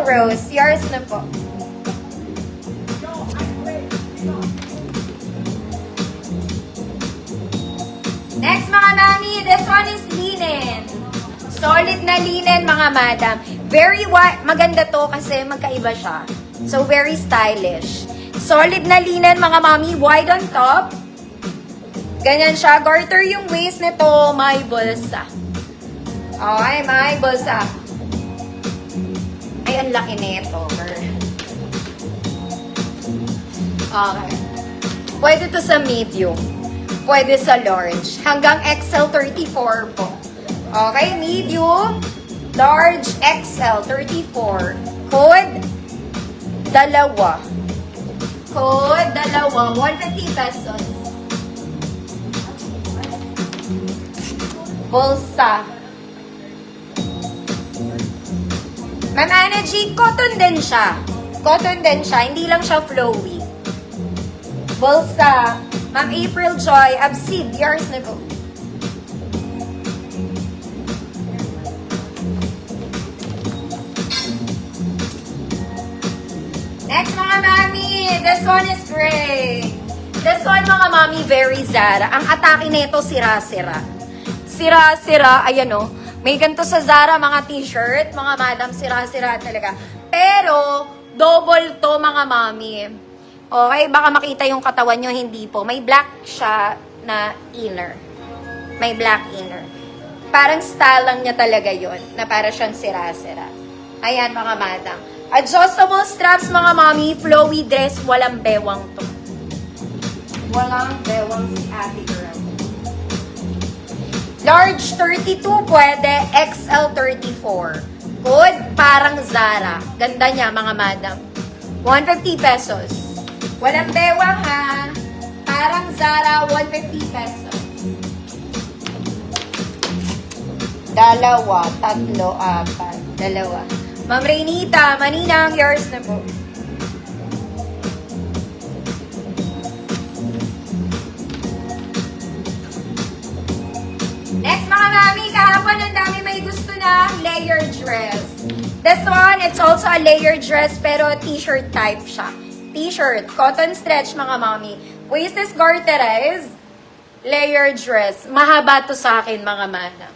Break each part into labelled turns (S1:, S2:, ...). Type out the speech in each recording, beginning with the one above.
S1: Rose. Yours na po. Next mga mami, this one is linen. Solid na linen mga madam. Very maganda to kasi magkaiba siya. So very stylish. Solid na linen mga mami, wide on top. Ganyan siya. Garter yung waist nito, may bulsa. Okay, may bulsa. Ay, ang laki nito. Okay. Pwede to sa medium. Pwede sa large. Hanggang XL 34 po. Okay, medium, large, XL 34. Code, dalawa. Code, dalawa. 150 pesos. Bulsa. Ma'am Energy, cotton din siya. Cotton din siya. Hindi lang siya flowy. Bulsa. Ma'am April Joy, Absid, yours na po. Next mga mami, this one is gray. This one mga mami, very Zara. Ang atake nito, sira-sira. Sira-sira, ayan o. May ganito sa Zara, mga t-shirt, mga madam, sira-sira talaga. Pero, double to mga mami. Okay, baka makita yung katawan nyo, hindi po. May black siya na inner. May black inner. Parang style lang niya talaga yon na para siyang sira-sira. Ayan mga madam. Adjustable straps mga mami, flowy dress, walang bewang to. Walang bewang si ate girl. Large 32 pwede, XL 34. Good, parang Zara. Ganda niya mga madam. 150 pesos. Walang bewang ha. Parang Zara, 150 pesos. Dalawa, tatlo, apat. Dalawa. Ma'am Reynita, Maninang, yours na po. Next mga mami, kahapon ang dami may gusto na layered dress. This one, it's also a layered dress pero t-shirt type siya. T-shirt, cotton stretch mga mami. Waist is garterized. Layered dress. Mahaba to sa akin mga madam.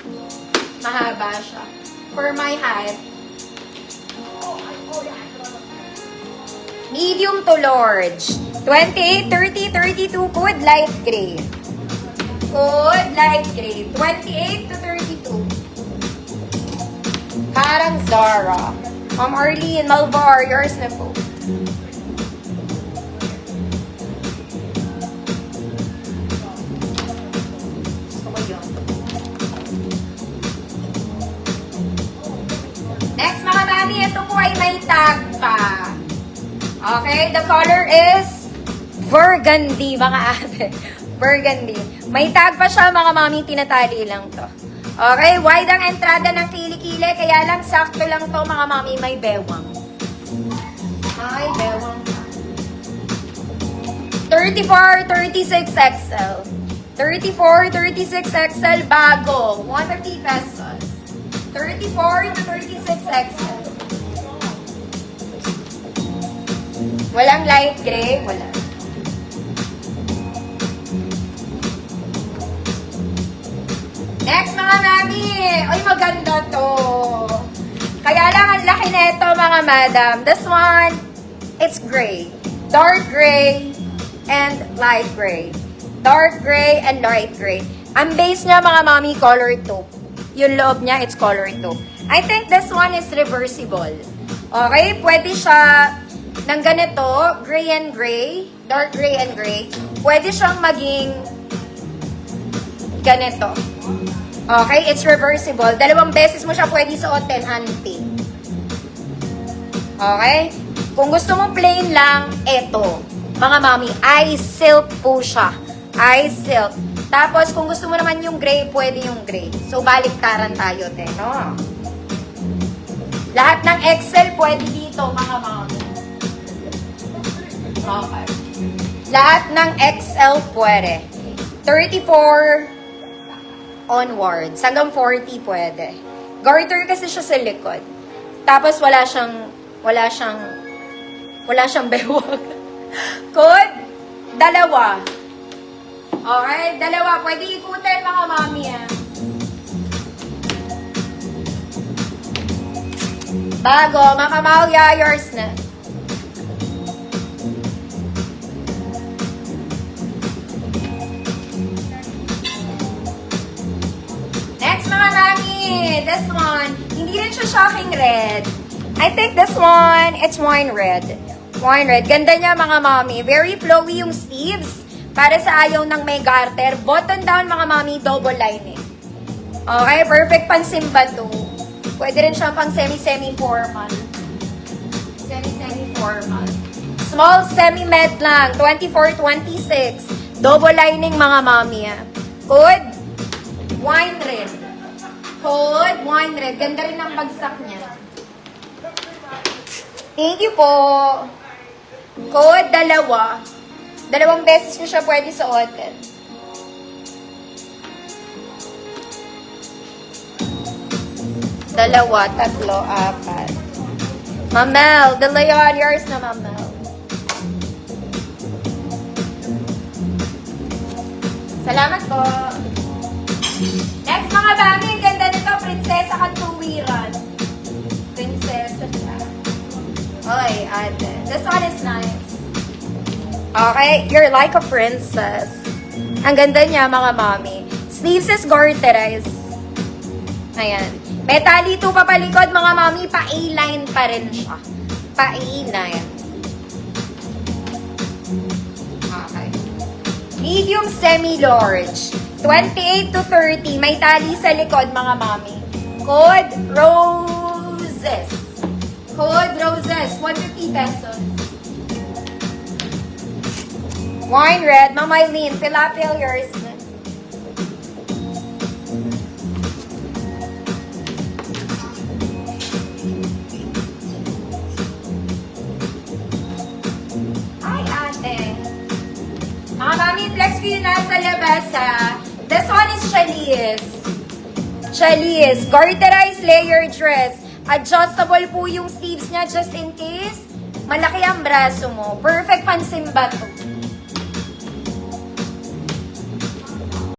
S1: Mahaba siya. For my height. Medium to large. 28, 30, 32. Good light gray. Good light gray. 28 to 32. Parang Zara. Ma'am Arlene, Malvar, yours na po. Next mga mami, ito po ay may tag pa. Okay, the color is burgundy mga ate. Burgundy. May tag pa siya mga mami, tinatali lang to. Okay, wide ang entrada ng kilikili, kaya lang sakto lang to mga mami, may bewang. May bewang. 34, 36 XL. 34, 36 XL bago. 150 pesos. 34 to 36 XL. Walang light gray? Wala. Next mga mami. Ay, maganda to. Kaya lang ang laki nito mga madam. This one, it's gray. Dark gray and light gray. Dark gray and light gray. Ang base niya mga mami, color taupe. Yung loob niya, it's color taupe. I think this one is reversible. Okay, pwede siya ng ganito, gray and gray, dark gray and gray. Pwede siyang maging ganito. Okay, it's reversible. Dalawang beses mo siya pwede suotin, hunting. Okay? Kung gusto mo plain lang, eto. Mga mami, eye silk po siya. Eye silk. Tapos, kung gusto mo naman yung gray, pwede yung gray. So, baliktaran tayo, no? Lahat ng XL pwede dito, mga mami. Okay. Lahat ng XL pwede. 34 onwards. Hanggang 40 pwede. Garter kasi siya sa likod. Tapos, wala siyang Wala siyang bewang. Code, 2. Okay, 2. Pwede ikutin mga mami Bago, makamauya, yours na. Next mga mami, this one, hindi rin siya shocking red. I think this one, it's wine red. Wine red. Ganda niya mga mami. Very flowy yung sleeves. Para sa ayaw ng may garter. Button down mga mami, double lining. Okay, perfect pansimba to. Pwede rin siya pang semi-formal. Semi-formal. Small semi-med lang. 24-26. Double lining mga mami Good. Wine red. Good. Wine red. Ganda rin ang bagsak niya. Thank you po. Code, 2. 2 beses nyo siya pwede suotin. Dalawa, 3, 4. Mamel, De Leon, yours na Mamel. Salamat po. Next mga bami, ganda nito, prinsesa katuwiran. Prinsesa siya. Oy, ate. This one is nice. Okay, you're like a princess. Ang ganda niya, mga mami. Sleeves is garterized. Ayan. May tali ito papalikod, mga mami. Pa-A-line pa rin siya. Pa-A-line. Okay. Medium semi-large. 28 to 30. May tali sa likod, mga mami. Code Roses. Code Roses. 150 pesos. Wine red. Mama Eileen. Tilapia yours. Ay, ate. Mga mami, flex ko yun nasa labas, ha. This one is Chalice. Chalice. Garterized layer dress. Adjustable po yung sleeves niya just in case malaki ang braso mo. Perfect pansimba to.